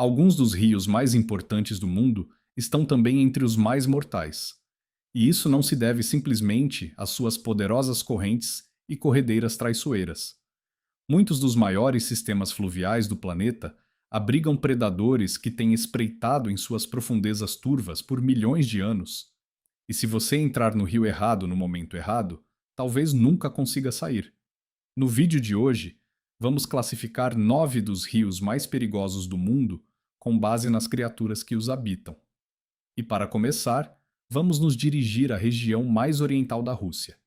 Alguns dos rios mais importantes do mundo estão também entre os mais mortais. E isso não se deve simplesmente às suas poderosas correntes e corredeiras traiçoeiras. Muitos dos maiores sistemas fluviais do planeta abrigam predadores que têm espreitado em suas profundezas turvas por milhões de anos. E se você entrar no rio errado no momento errado, talvez nunca consiga sair. No vídeo de hoje, vamos classificar 9 dos rios mais perigosos do mundo com base nas criaturas que os habitam. E para começar, vamos nos dirigir à região mais oriental da Rússia.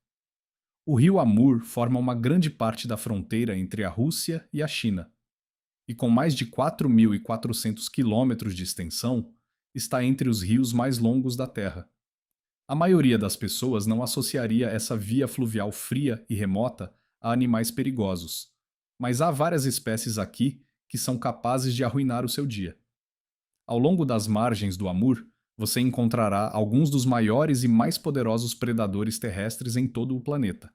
O rio Amur forma uma grande parte da fronteira entre a Rússia e a China, e com mais de 4.400 quilômetros de extensão, está entre os rios mais longos da Terra. A maioria das pessoas não associaria essa via fluvial fria e remota a animais perigosos, mas há várias espécies aqui que são capazes de arruinar o seu dia. Ao longo das margens do Amur, você encontrará alguns dos maiores e mais poderosos predadores terrestres em todo o planeta.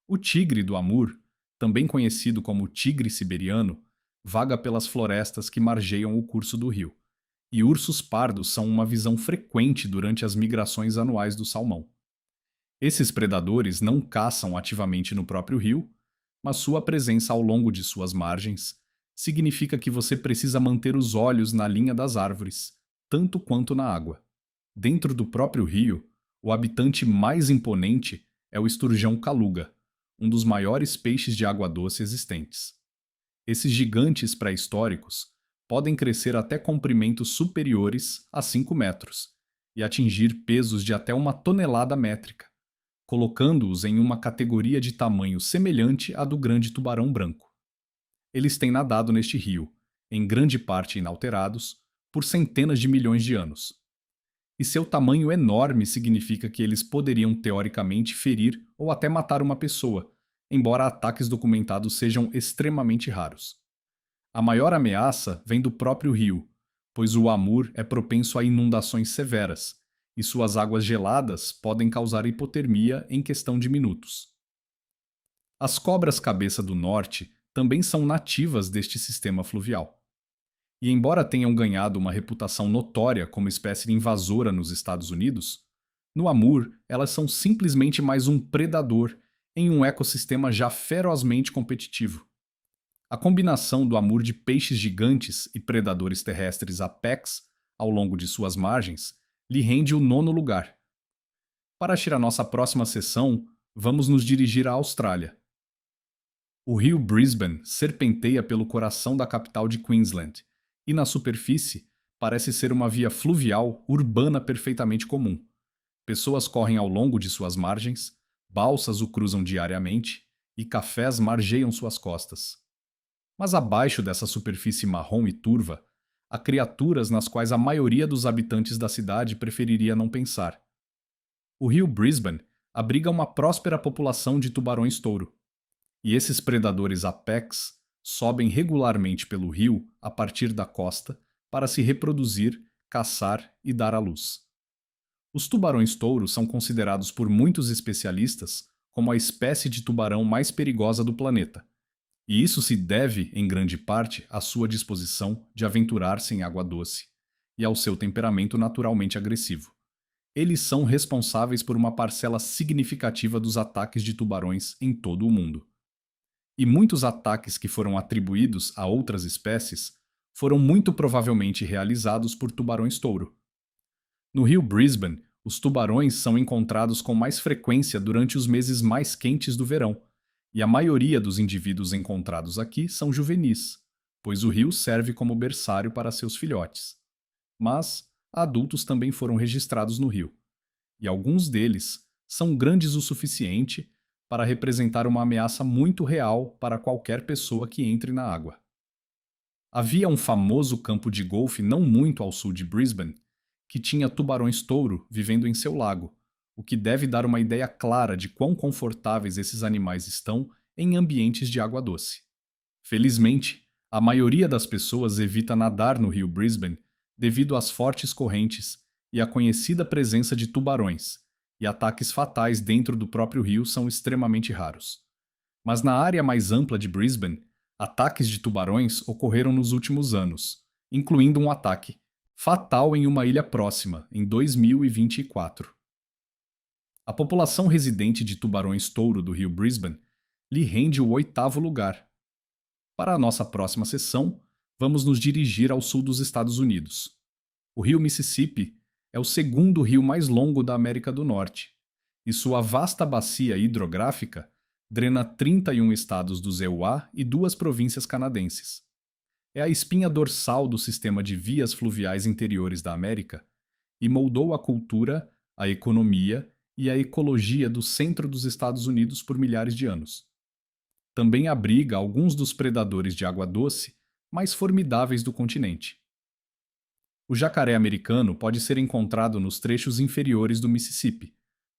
O tigre do Amur, também conhecido como tigre siberiano, vaga pelas florestas que margeiam o curso do rio, e ursos pardos são uma visão frequente durante as migrações anuais do salmão. Esses predadores não caçam ativamente no próprio rio, mas sua presença ao longo de suas margens significa que você precisa manter os olhos na linha das árvores, tanto quanto na água. Dentro do próprio rio, o habitante mais imponente é o esturjão caluga, um dos maiores peixes de água doce existentes. Esses gigantes pré-históricos podem crescer até comprimentos superiores a 5 metros e atingir pesos de até 1 tonelada métrica, colocando-os em uma categoria de tamanho semelhante à do grande tubarão branco. Eles têm nadado neste rio, em grande parte inalterados, por centenas de milhões de anos. E seu tamanho enorme significa que eles poderiam teoricamente ferir ou até matar uma pessoa, embora ataques documentados sejam extremamente raros. A maior ameaça vem do próprio rio, pois o Amur é propenso a inundações severas, e suas águas geladas podem causar hipotermia em questão de minutos. As cobras-cabeça do norte também são nativas deste sistema fluvial. E embora tenham ganhado uma reputação notória como espécie invasora nos Estados Unidos, no Amur elas são simplesmente mais um predador em um ecossistema já ferozmente competitivo. A combinação do Amur de peixes gigantes e predadores terrestres apex ao longo de suas margens lhe rende o 9º lugar. Para achar a nossa próxima sessão, vamos nos dirigir à Austrália. O rio Brisbane serpenteia pelo coração da capital de Queensland e, na superfície, parece ser uma via fluvial urbana perfeitamente comum. Pessoas correm ao longo de suas margens, balsas o cruzam diariamente e cafés margeiam suas costas. Mas abaixo dessa superfície marrom e turva, há criaturas nas quais a maioria dos habitantes da cidade preferiria não pensar. O rio Brisbane abriga uma próspera população de tubarões-touro. E esses predadores apex sobem regularmente pelo rio a partir da costa para se reproduzir, caçar e dar à luz. Os tubarões-touro são considerados por muitos especialistas como a espécie de tubarão mais perigosa do planeta. E isso se deve, em grande parte, à sua disposição de aventurar-se em água doce e ao seu temperamento naturalmente agressivo. Eles são responsáveis por uma parcela significativa dos ataques de tubarões em todo o mundo. E muitos ataques que foram atribuídos a outras espécies foram muito provavelmente realizados por tubarões-touro. No rio Brisbane, os tubarões são encontrados com mais frequência durante os meses mais quentes do verão, e a maioria dos indivíduos encontrados aqui são juvenis, pois o rio serve como berçário para seus filhotes. Mas adultos também foram registrados no rio, e alguns deles são grandes o suficiente para representar uma ameaça muito real para qualquer pessoa que entre na água. Havia um famoso campo de golfe não muito ao sul de Brisbane que tinha tubarões-touro vivendo em seu lago, o que deve dar uma ideia clara de quão confortáveis esses animais estão em ambientes de água doce. Felizmente, a maioria das pessoas evita nadar no rio Brisbane devido às fortes correntes e à conhecida presença de tubarões, e ataques fatais dentro do próprio rio são extremamente raros. Mas na área mais ampla de Brisbane, ataques de tubarões ocorreram nos últimos anos, incluindo um ataque fatal em uma ilha próxima, em 2024. A população residente de tubarões-touro do rio Brisbane lhe rende o 8º lugar. Para a nossa próxima sessão, vamos nos dirigir ao sul dos Estados Unidos. O rio Mississippi é o segundo rio mais longo da América do Norte, e sua vasta bacia hidrográfica drena 31 estados dos EUA e 2 províncias canadenses. É a espinha dorsal do sistema de vias fluviais interiores da América e moldou a cultura, a economia e a ecologia do centro dos Estados Unidos por milhares de anos. Também abriga alguns dos predadores de água doce mais formidáveis do continente. O jacaré americano pode ser encontrado nos trechos inferiores do Mississippi,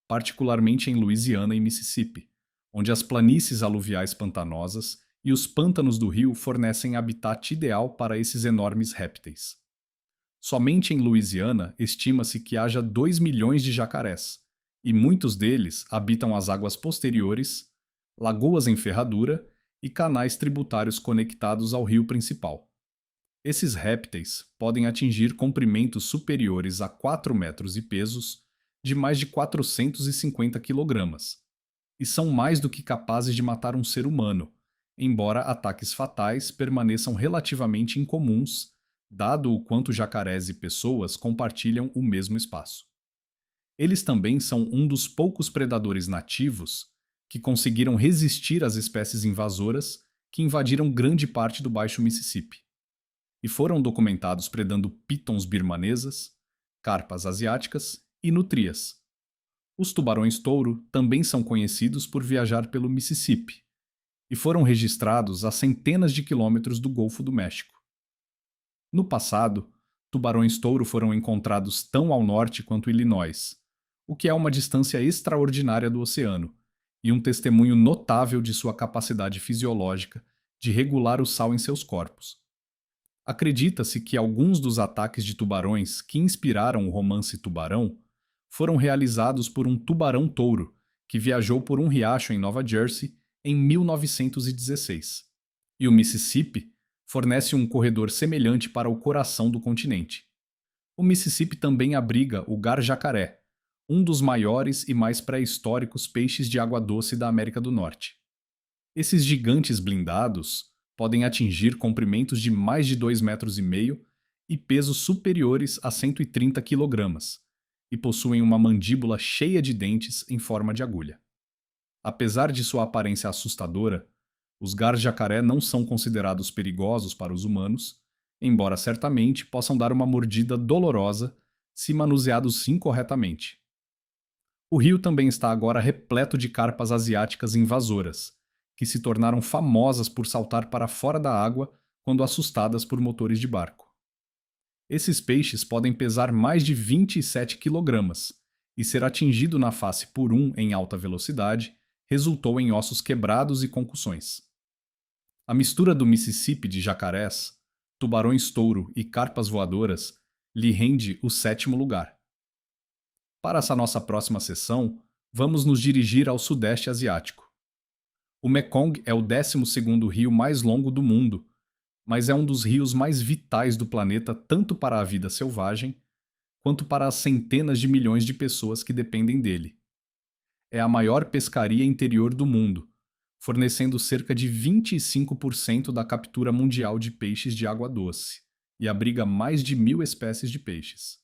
particularmente em Louisiana e Mississippi, onde as planícies aluviais pantanosas e os pântanos do rio fornecem habitat ideal para esses enormes répteis. Somente em Louisiana estima-se que haja 2 milhões de jacarés, e muitos deles habitam as águas posteriores, lagoas em ferradura e canais tributários conectados ao rio principal. Esses répteis podem atingir comprimentos superiores a 4 metros e pesos de mais de 450 quilogramas, e são mais do que capazes de matar um ser humano, embora ataques fatais permaneçam relativamente incomuns, dado o quanto jacarés e pessoas compartilham o mesmo espaço. Eles também são um dos poucos predadores nativos que conseguiram resistir às espécies invasoras que invadiram grande parte do Baixo Mississippi, e foram documentados predando pitons birmanesas, carpas asiáticas e nutrias. Os tubarões-touro também são conhecidos por viajar pelo Mississippi, e foram registrados a centenas de quilômetros do Golfo do México. No passado, tubarões-touro foram encontrados tão ao norte quanto Illinois, o que é uma distância extraordinária do oceano, e um testemunho notável de sua capacidade fisiológica de regular o sal em seus corpos. Acredita-se que alguns dos ataques de tubarões que inspiraram o romance Tubarão foram realizados por um tubarão-touro que viajou por um riacho em Nova Jersey em 1916. E o Mississippi fornece um corredor semelhante para o coração do continente. O Mississippi também abriga o gar-jacaré, um dos maiores e mais pré-históricos peixes de água doce da América do Norte. Esses gigantes blindados podem atingir comprimentos de mais de 2,5 metros e pesos superiores a 130 quilogramas, e possuem uma mandíbula cheia de dentes em forma de agulha. Apesar de sua aparência assustadora, os gar-jacaré não são considerados perigosos para os humanos, embora certamente possam dar uma mordida dolorosa se manuseados incorretamente. O rio também está agora repleto de carpas asiáticas invasoras, que se tornaram famosas por saltar para fora da água quando assustadas por motores de barco. Esses peixes podem pesar mais de 27 quilogramas, e ser atingido na face por um em alta velocidade resultou em ossos quebrados e concussões. A mistura do Mississippi de jacarés, tubarões-touro e carpas voadoras lhe rende o 7º lugar. Para essa nossa próxima sessão, vamos nos dirigir ao Sudeste Asiático. O Mekong é o 12º rio mais longo do mundo, mas é um dos rios mais vitais do planeta tanto para a vida selvagem, quanto para as centenas de milhões de pessoas que dependem dele. É a maior pescaria interior do mundo, fornecendo cerca de 25% da captura mundial de peixes de água doce, e abriga mais de 1.000 espécies de peixes.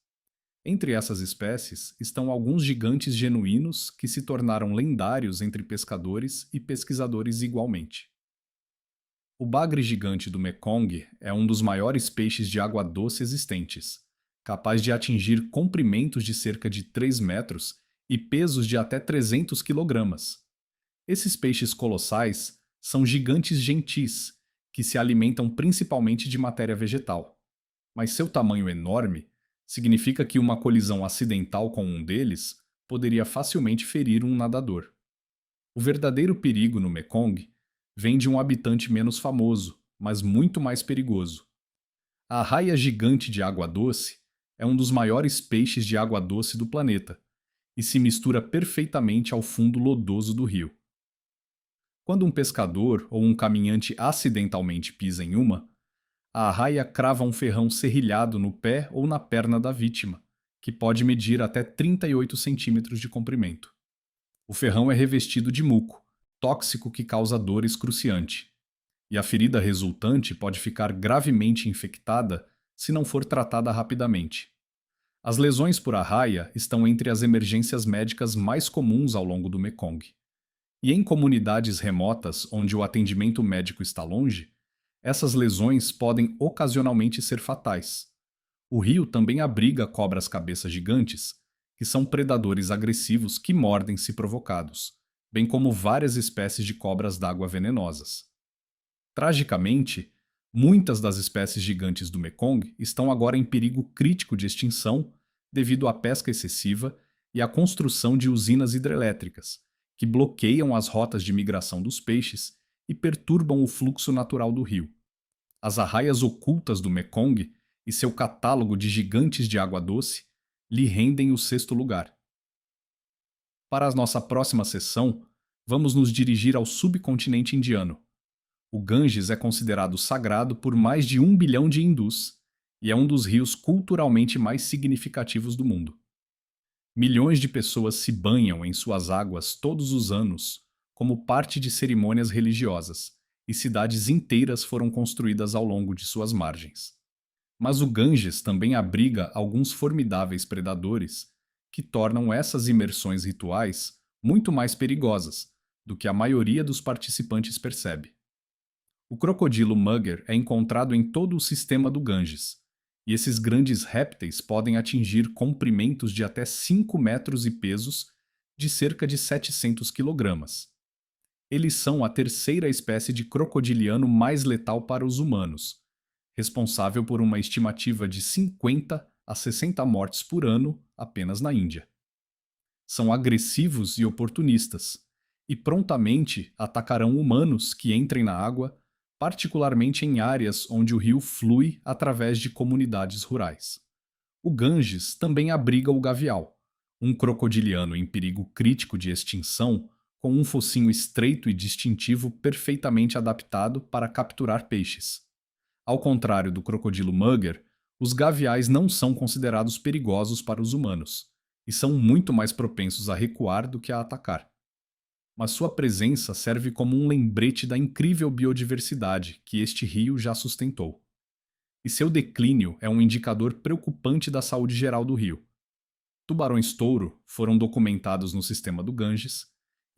Entre essas espécies estão alguns gigantes genuínos que se tornaram lendários entre pescadores e pesquisadores igualmente. O bagre gigante do Mekong é um dos maiores peixes de água doce existentes, capaz de atingir comprimentos de cerca de 3 metros e pesos de até 300 quilogramas. Esses peixes colossais são gigantes gentis, que se alimentam principalmente de matéria vegetal. Mas seu tamanho enorme significa que uma colisão acidental com um deles poderia facilmente ferir um nadador. O verdadeiro perigo no Mekong vem de um habitante menos famoso, mas muito mais perigoso. A arraia gigante de água doce é um dos maiores peixes de água doce do planeta e se mistura perfeitamente ao fundo lodoso do rio. Quando um pescador ou um caminhante acidentalmente pisa em uma, A arraia crava um ferrão serrilhado no pé ou na perna da vítima, que pode medir até 38 centímetros de comprimento. O ferrão é revestido de muco, tóxico que causa dor excruciante, e a ferida resultante pode ficar gravemente infectada se não for tratada rapidamente. As lesões por arraia estão entre as emergências médicas mais comuns ao longo do Mekong. E em comunidades remotas onde o atendimento médico está longe, essas lesões podem ocasionalmente ser fatais. O rio também abriga cobras-cabeças gigantes, que são predadores agressivos que mordem se provocados, bem como várias espécies de cobras d'água venenosas. Tragicamente, muitas das espécies gigantes do Mekong estão agora em perigo crítico de extinção devido à pesca excessiva e à construção de usinas hidrelétricas, que bloqueiam as rotas de migração dos peixes e perturbam o fluxo natural do rio. As arraias ocultas do Mekong e seu catálogo de gigantes de água doce lhe rendem o sexto lugar. Para a nossa próxima sessão, vamos nos dirigir ao subcontinente indiano. O Ganges é considerado sagrado por mais de 1 bilhão de hindus e é um dos rios culturalmente mais significativos do mundo. Milhões de pessoas se banham em suas águas todos os anos como parte de cerimônias religiosas, e cidades inteiras foram construídas ao longo de suas margens. Mas o Ganges também abriga alguns formidáveis predadores que tornam essas imersões rituais muito mais perigosas do que a maioria dos participantes percebe. O crocodilo mugger é encontrado em todo o sistema do Ganges, e esses grandes répteis podem atingir comprimentos de até 5 metros e pesos de cerca de 700 quilogramas. Eles são a terceira espécie de crocodiliano mais letal para os humanos, responsável por uma estimativa de 50 a 60 mortes por ano apenas na Índia. São agressivos e oportunistas, e prontamente atacarão humanos que entrem na água, particularmente em áreas onde o rio flui através de comunidades rurais. O Ganges também abriga o gavial, um crocodiliano em perigo crítico de extinção, com um focinho estreito e distintivo perfeitamente adaptado para capturar peixes. Ao contrário do crocodilo mugger, os gaviais não são considerados perigosos para os humanos, e são muito mais propensos a recuar do que a atacar. Mas sua presença serve como um lembrete da incrível biodiversidade que este rio já sustentou. E seu declínio é um indicador preocupante da saúde geral do rio. Tubarões-touro foram documentados no sistema do Ganges,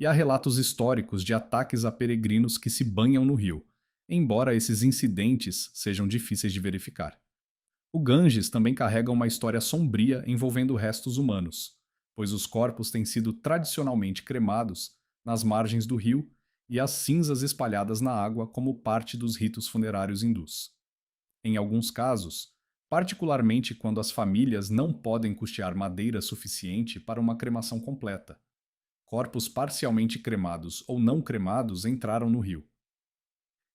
e há relatos históricos de ataques a peregrinos que se banham no rio, embora esses incidentes sejam difíceis de verificar. O Ganges também carrega uma história sombria envolvendo restos humanos, pois os corpos têm sido tradicionalmente cremados nas margens do rio e as cinzas espalhadas na água como parte dos ritos funerários hindus. Em alguns casos, particularmente quando as famílias não podem custear madeira suficiente para uma cremação completa, corpos parcialmente cremados ou não cremados entraram no rio.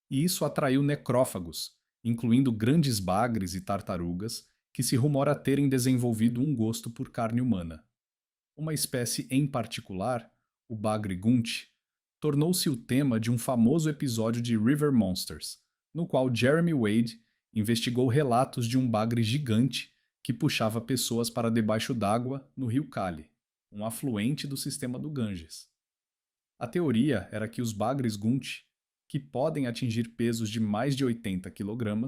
E isso atraiu necrófagos, incluindo grandes bagres e tartarugas, que se rumora terem desenvolvido um gosto por carne humana. Uma espécie em particular, o bagre gunt, tornou-se o tema de um famoso episódio de River Monsters, no qual Jeremy Wade investigou relatos de um bagre gigante que puxava pessoas para debaixo d'água no rio Kali, um afluente do sistema do Ganges. A teoria era que os bagres gunt, que podem atingir pesos de mais de 80 kg,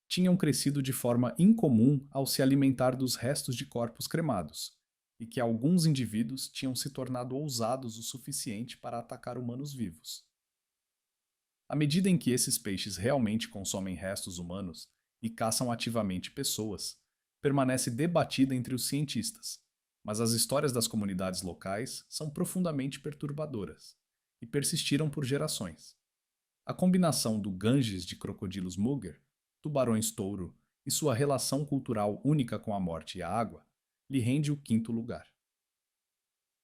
tinham crescido de forma incomum ao se alimentar dos restos de corpos cremados, e que alguns indivíduos tinham se tornado ousados o suficiente para atacar humanos vivos. À medida em que esses peixes realmente consomem restos humanos e caçam ativamente pessoas, permanece debatida entre os cientistas, mas as histórias das comunidades locais são profundamente perturbadoras e persistiram por gerações. A combinação do Ganges de crocodilos mugger, tubarões-touro e sua relação cultural única com a morte e a água lhe rende o quinto lugar.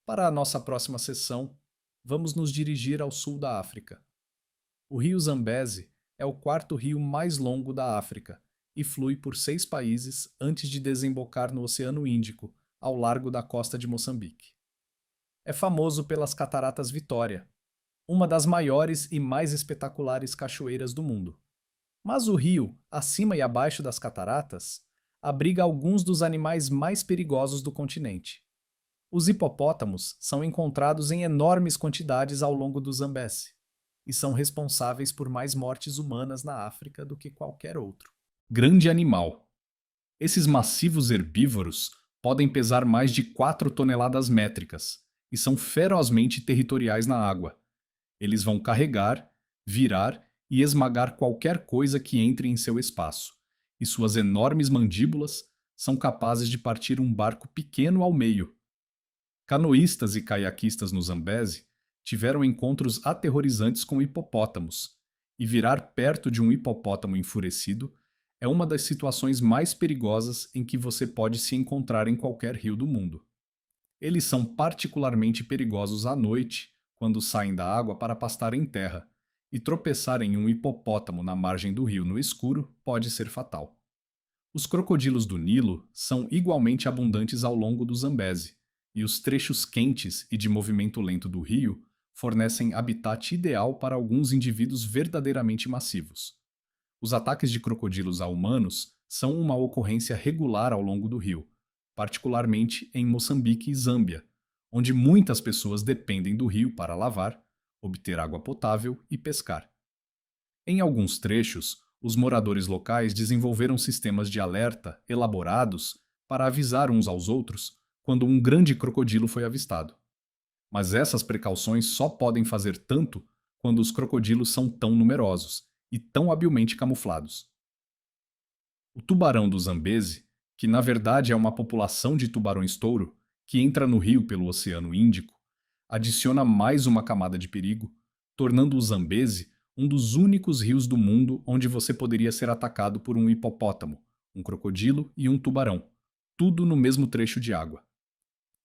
Para a nossa próxima sessão, vamos nos dirigir ao sul da África. O rio Zambeze é o quarto rio mais longo da África e flui por 6 países antes de desembocar no Oceano Índico, ao largo da costa de Moçambique. É famoso pelas Cataratas Vitória, uma das maiores e mais espetaculares cachoeiras do mundo. Mas o rio, acima e abaixo das cataratas, abriga alguns dos animais mais perigosos do continente. Os hipopótamos são encontrados em enormes quantidades ao longo do Zambeze e são responsáveis por mais mortes humanas na África do que qualquer outro. Grande animal. Esses massivos herbívoros podem pesar mais de 4 toneladas métricas e são ferozmente territoriais na água. Eles vão carregar, virar e esmagar qualquer coisa que entre em seu espaço, e suas enormes mandíbulas são capazes de partir um barco pequeno ao meio. Canoístas e caiaquistas no Zambeze tiveram encontros aterrorizantes com hipopótamos, e virar perto de um hipopótamo enfurecido é uma das situações mais perigosas em que você pode se encontrar em qualquer rio do mundo. Eles são particularmente perigosos à noite, quando saem da água para pastar em terra, e tropeçar em um hipopótamo na margem do rio no escuro pode ser fatal. Os crocodilos do Nilo são igualmente abundantes ao longo do Zambeze, e os trechos quentes e de movimento lento do rio fornecem habitat ideal para alguns indivíduos verdadeiramente massivos. Os ataques de crocodilos a humanos são uma ocorrência regular ao longo do rio, particularmente em Moçambique e Zâmbia, onde muitas pessoas dependem do rio para lavar, obter água potável e pescar. Em alguns trechos, os moradores locais desenvolveram sistemas de alerta elaborados para avisar uns aos outros quando um grande crocodilo foi avistado. Mas essas precauções só podem fazer tanto quando os crocodilos são tão numerosos e tão habilmente camuflados. O tubarão do Zambeze, que na verdade é uma população de tubarões-touro que entra no rio pelo Oceano Índico, adiciona mais uma camada de perigo, tornando o Zambeze um dos únicos rios do mundo onde você poderia ser atacado por um hipopótamo, um crocodilo e um tubarão, tudo no mesmo trecho de água.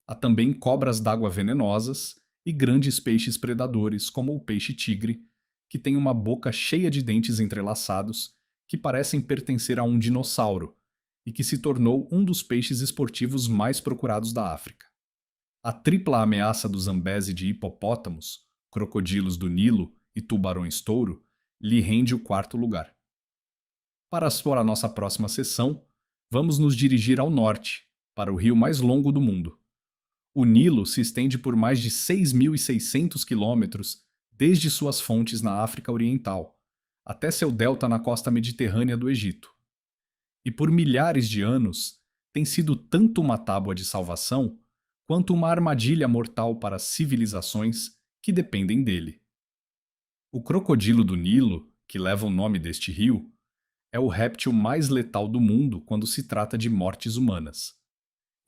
Há também cobras d'água venenosas e grandes peixes predadores, como o peixe-tigre, que tem uma boca cheia de dentes entrelaçados que parecem pertencer a um dinossauro e que se tornou um dos peixes esportivos mais procurados da África. A tripla ameaça do Zambeze de hipopótamos, crocodilos do Nilo e tubarões-touro lhe rende o quarto lugar. Para explorar nossa próxima sessão, vamos nos dirigir ao norte, para o rio mais longo do mundo. O Nilo se estende por mais de 6.600 quilômetros desde suas fontes na África Oriental, até seu delta na costa mediterrânea do Egito. E por milhares de anos tem sido tanto uma tábua de salvação quanto uma armadilha mortal para civilizações que dependem dele. O crocodilo do Nilo, que leva o nome deste rio, é o réptil mais letal do mundo quando se trata de mortes humanas.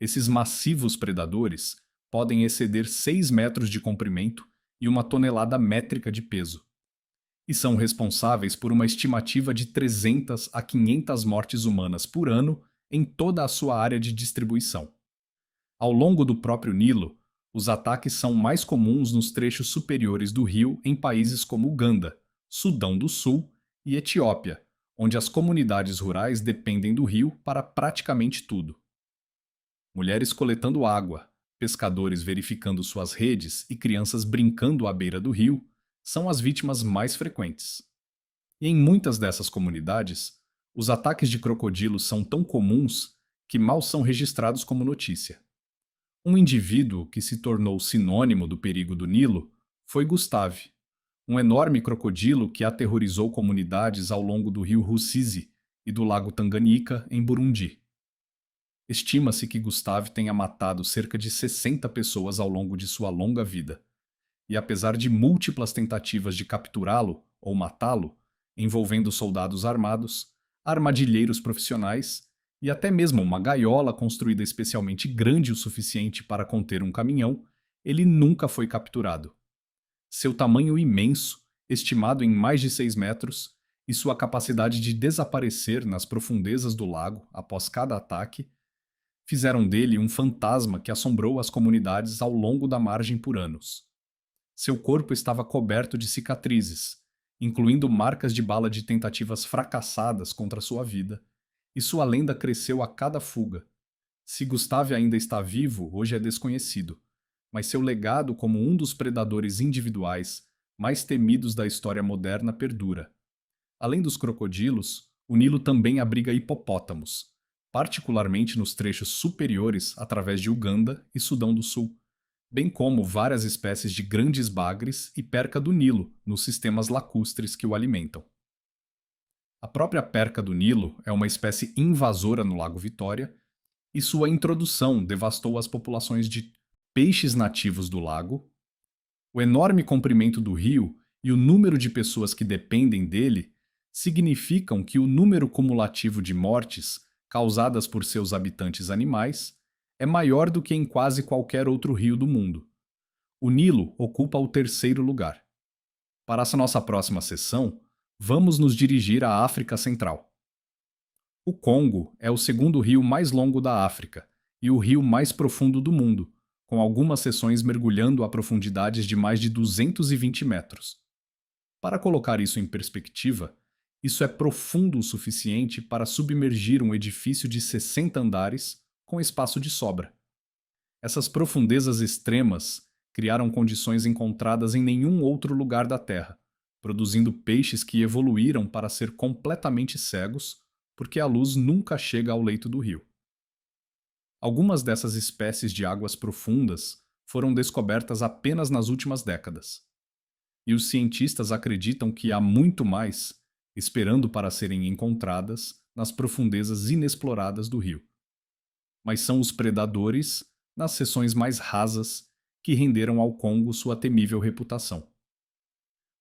Esses massivos predadores podem exceder 6 metros de comprimento e 1 tonelada métrica de peso, e são responsáveis por uma estimativa de 300 a 500 mortes humanas por ano em toda a sua área de distribuição. Ao longo do próprio Nilo, os ataques são mais comuns nos trechos superiores do rio em países como Uganda, Sudão do Sul e Etiópia, onde as comunidades rurais dependem do rio para praticamente tudo. Mulheres coletando água, pescadores verificando suas redes e crianças brincando à beira do rio são as vítimas mais frequentes. E em muitas dessas comunidades, os ataques de crocodilos são tão comuns que mal são registrados como notícia. Um indivíduo que se tornou sinônimo do perigo do Nilo foi Gustave, um enorme crocodilo que aterrorizou comunidades ao longo do rio Rusizi e do lago Tanganyika, em Burundi. Estima-se que Gustave tenha matado cerca de 60 pessoas ao longo de sua longa vida. E apesar de múltiplas tentativas de capturá-lo ou matá-lo, envolvendo soldados armados, armadilheiros profissionais e até mesmo uma gaiola construída especialmente grande o suficiente para conter um caminhão, ele nunca foi capturado. Seu tamanho imenso, estimado em mais de 6 metros, e sua capacidade de desaparecer nas profundezas do lago após cada ataque, fizeram dele um fantasma que assombrou as comunidades ao longo da margem por anos. Seu corpo estava coberto de cicatrizes, incluindo marcas de bala de tentativas fracassadas contra sua vida, e sua lenda cresceu a cada fuga. Se Gustave ainda está vivo, hoje é desconhecido, mas seu legado como um dos predadores individuais mais temidos da história moderna perdura. Além dos crocodilos, o Nilo também abriga hipopótamos, particularmente nos trechos superiores através de Uganda e Sudão do Sul, bem como várias espécies de grandes bagres e perca do Nilo nos sistemas lacustres que o alimentam. A própria perca do Nilo é uma espécie invasora no Lago Vitória e sua introdução devastou as populações de peixes nativos do lago. O enorme comprimento do rio e o número de pessoas que dependem dele significam que o número cumulativo de mortes causadas por seus habitantes animais é maior do que em quase qualquer outro rio do mundo. O Nilo ocupa o terceiro lugar. Para essa nossa próxima sessão, vamos nos dirigir à África Central. O Congo é o segundo rio mais longo da África e o rio mais profundo do mundo, com algumas seções mergulhando a profundidades de mais de 220 metros. Para colocar isso em perspectiva, isso é profundo o suficiente para submergir um edifício de 60 andares com espaço de sobra. Essas profundezas extremas criaram condições encontradas em nenhum outro lugar da Terra, produzindo peixes que evoluíram para ser completamente cegos, porque a luz nunca chega ao leito do rio. Algumas dessas espécies de águas profundas foram descobertas apenas nas últimas décadas. E os cientistas acreditam que há muito mais esperando para serem encontradas nas profundezas inexploradas do rio. Mas são os predadores, nas seções mais rasas, que renderam ao Congo sua temível reputação.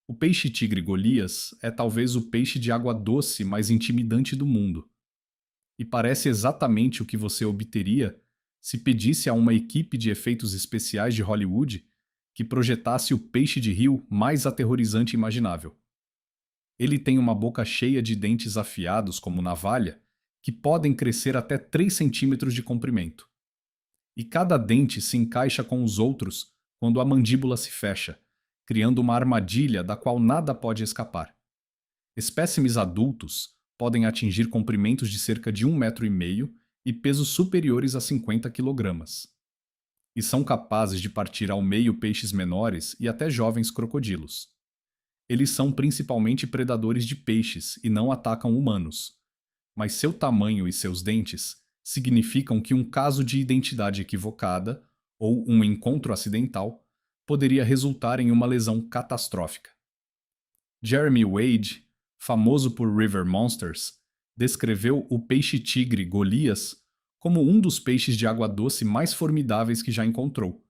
O peixe-tigre Golias é talvez o peixe de água doce mais intimidante do mundo. E parece exatamente o que você obteria se pedisse a uma equipe de efeitos especiais de Hollywood que projetasse o peixe de rio mais aterrorizante imaginável. Ele tem uma boca cheia de dentes afiados como navalha que podem crescer até 3 centímetros de comprimento. E cada dente se encaixa com os outros quando a mandíbula se fecha, criando uma armadilha da qual nada pode escapar. Espécimes adultos podem atingir comprimentos de cerca de 1,5 metro e pesos superiores a 50 quilogramas. E são capazes de partir ao meio peixes menores e até jovens crocodilos. Eles são principalmente predadores de peixes e não atacam humanos. Mas seu tamanho e seus dentes significam que um caso de identidade equivocada, ou um encontro acidental, poderia resultar em uma lesão catastrófica. Jeremy Wade, famoso por River Monsters, descreveu o peixe-tigre Golias como um dos peixes de água doce mais formidáveis que já encontrou,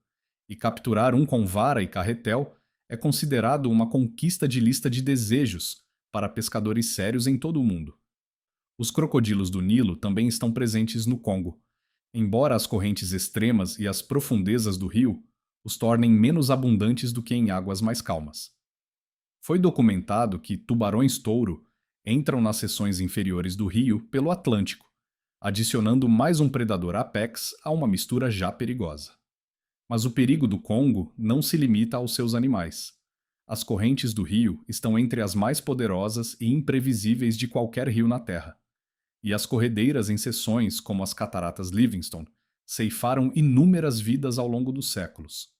e capturar um com vara e carretel é considerado uma conquista de lista de desejos para pescadores sérios em todo o mundo. Os crocodilos do Nilo também estão presentes no Congo, embora as correntes extremas e as profundezas do rio os tornem menos abundantes do que em águas mais calmas. Foi documentado que tubarões-touro entram nas seções inferiores do rio pelo Atlântico, adicionando mais um predador apex a uma mistura já perigosa. Mas o perigo do Congo não se limita aos seus animais. As correntes do rio estão entre as mais poderosas e imprevisíveis de qualquer rio na Terra. E as corredeiras em seções, como as Cataratas Livingstone, ceifaram inúmeras vidas ao longo dos séculos.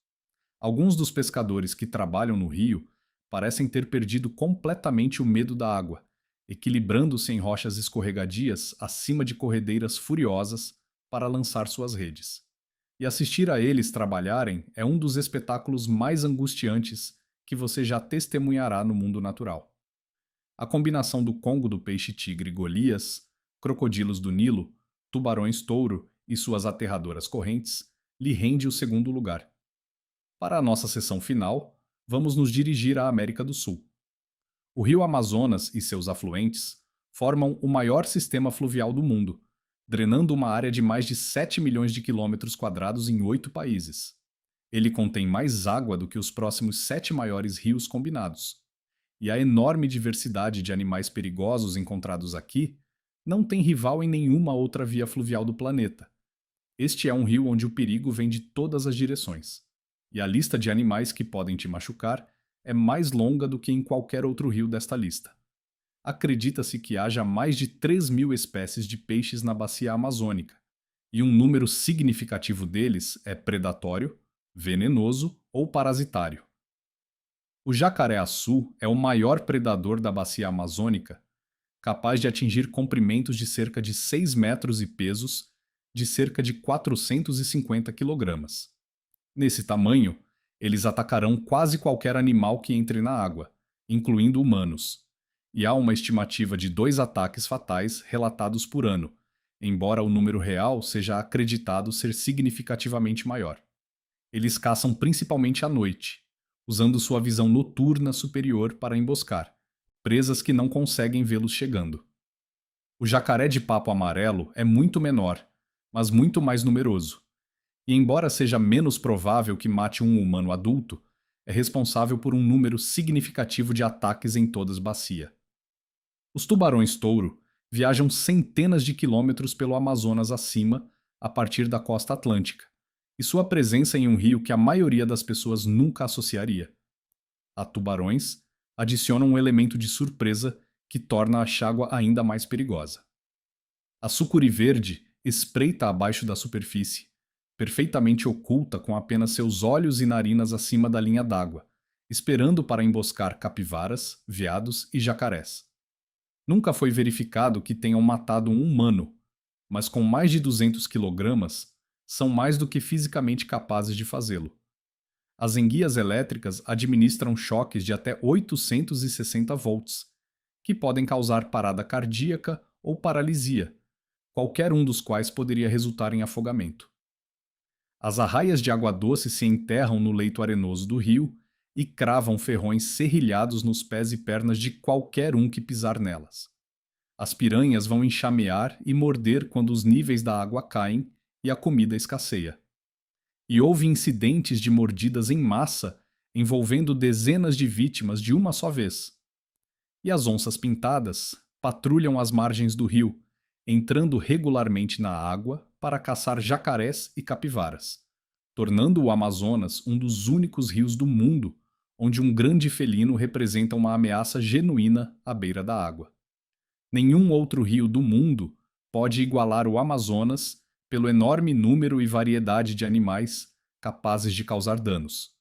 Alguns dos pescadores que trabalham no rio parecem ter perdido completamente o medo da água, equilibrando-se em rochas escorregadias acima de corredeiras furiosas para lançar suas redes. E assistir a eles trabalharem é um dos espetáculos mais angustiantes que você já testemunhará no mundo natural. A combinação do Congo do peixe-tigre Golias, crocodilos do Nilo, tubarões-touro e suas aterradoras correntes lhe rende o segundo lugar. Para a nossa sessão final, vamos nos dirigir à América do Sul. O rio Amazonas e seus afluentes formam o maior sistema fluvial do mundo, drenando uma área de mais de 7 milhões de quilômetros quadrados em 8 países. Ele contém mais água do que os próximos 7 maiores rios combinados. E a enorme diversidade de animais perigosos encontrados aqui não tem rival em nenhuma outra via fluvial do planeta. Este é um rio onde o perigo vem de todas as direções. E a lista de animais que podem te machucar é mais longa do que em qualquer outro rio desta lista. Acredita-se que haja mais de 3.000 espécies de peixes na bacia amazônica, e um número significativo deles é predatório, venenoso ou parasitário. O jacaré-açu é o maior predador da bacia amazônica, capaz de atingir comprimentos de cerca de 6 metros e pesos de cerca de 450 quilogramas. Nesse tamanho, eles atacarão quase qualquer animal que entre na água, incluindo humanos, e há uma estimativa de 2 ataques fatais relatados por ano, embora o número real seja acreditado ser significativamente maior. Eles caçam principalmente à noite, usando sua visão noturna superior para emboscar presas que não conseguem vê-los chegando. O jacaré de papo amarelo é muito menor, mas muito mais numeroso, e embora seja menos provável que mate um humano adulto, é responsável por um número significativo de ataques em toda a bacia. Os tubarões-touro viajam centenas de quilômetros pelo Amazonas acima, a partir da costa atlântica, e sua presença em um rio que a maioria das pessoas nunca associaria. A tubarões adicionam um elemento de surpresa que torna a chágua ainda mais perigosa. A sucuri verde espreita abaixo da superfície, perfeitamente oculta com apenas seus olhos e narinas acima da linha d'água, esperando para emboscar capivaras, veados e jacarés. Nunca foi verificado que tenham matado um humano, mas com mais de 200 quilogramas, são mais do que fisicamente capazes de fazê-lo. As enguias elétricas administram choques de até 860 volts, que podem causar parada cardíaca ou paralisia, qualquer um dos quais poderia resultar em afogamento. As arraias de água doce se enterram no leito arenoso do rio e cravam ferrões serrilhados nos pés e pernas de qualquer um que pisar nelas. As piranhas vão enxamear e morder quando os níveis da água caem e a comida escasseia. E houve incidentes de mordidas em massa envolvendo dezenas de vítimas de uma só vez. E as onças pintadas patrulham as margens do rio, entrando regularmente na água para caçar jacarés e capivaras, tornando o Amazonas um dos únicos rios do mundo onde um grande felino representa uma ameaça genuína à beira da água. Nenhum outro rio do mundo pode igualar o Amazonas pelo enorme número e variedade de animais capazes de causar danos.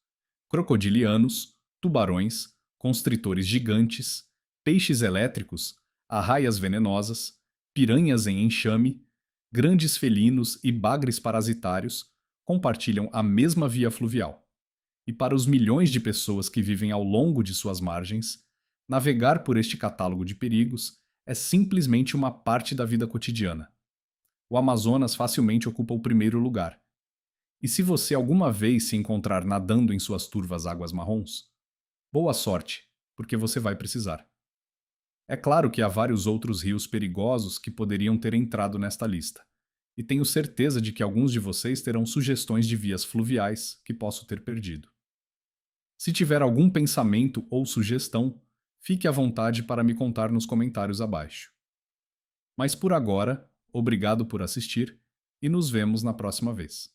Crocodilianos, tubarões, constritores gigantes, peixes elétricos, arraias venenosas, piranhas em enxame, grandes felinos e bagres parasitários compartilham a mesma via fluvial. E para os milhões de pessoas que vivem ao longo de suas margens, navegar por este catálogo de perigos é simplesmente uma parte da vida cotidiana. O Amazonas facilmente ocupa o primeiro lugar. E se você alguma vez se encontrar nadando em suas turvas águas marrons, boa sorte, porque você vai precisar. É claro que há vários outros rios perigosos que poderiam ter entrado nesta lista, e tenho certeza de que alguns de vocês terão sugestões de vias fluviais que posso ter perdido. Se tiver algum pensamento ou sugestão, fique à vontade para me contar nos comentários abaixo. Mas por agora, obrigado por assistir e nos vemos na próxima vez.